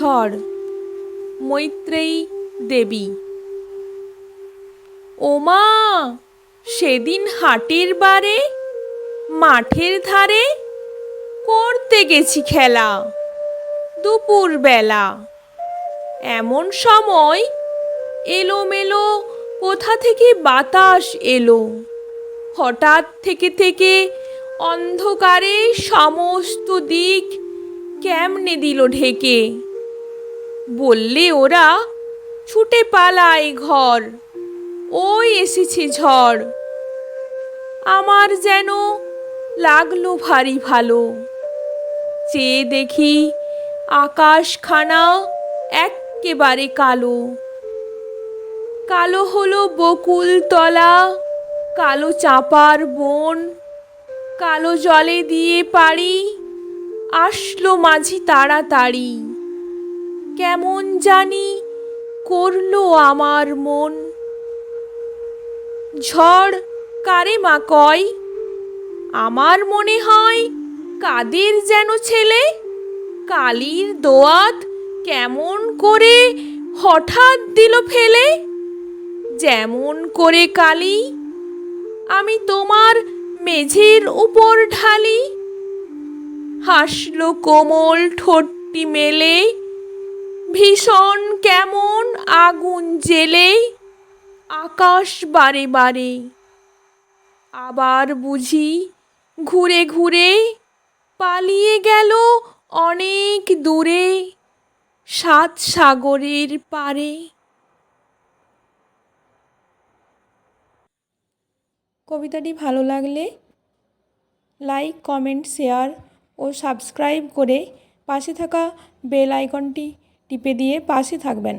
ঝড়। মৈত্রেয়ী দেবী। ওমা, সেদিন হাটের বারে মাঠের ধারে করতে গেছি খেলা দুপুর বেলা। এমন সময় এলোমেলো কোথা থেকে বাতাস এলো। হঠাৎ থেকে অন্ধকারে সমস্ত দিক কেমনে দিল ঢেকে। বললে ওরা, ছুটে পালায় ঘর, ওই এসেছে ঝড়। আমার যেন লাগলো ভারী ভালো। চেয়ে দেখি আকাশখানা এক্কেবারে কালো। কালো হলো বকুল তলা, কালো চাঁপার বন। কালো জলে দিয়ে পাড়ি আসলো মাঝি তাড়াতাড়ি। কেমন জানি করলো আমার মন। ঝড় কারে মা কয়? আমার মনে হয় কাদের যেন ছেলে। কালির দোয়াত কেমন করে হঠাৎ দিল ফেলে। যেমন করে কালি আমি তোমার মেঝের উপর ঢালি। হাসলো কোমল ঠোঁটটি মেলে, ভীষণ কেমন আগুন জেলে আকাশ বারে বারে। আবার বুঝি ঘুরে ঘুরে পালিয়ে গেল অনেক দূরে, 7 সাগরের পারে। কবিতাটি ভালো লাগলে লাইক, কমেন্ট, শেয়ার ও সাবস্ক্রাইব করে পাশে থাকা বেল আইকনটি টিপে দিয়ে পাশে থাকবেন।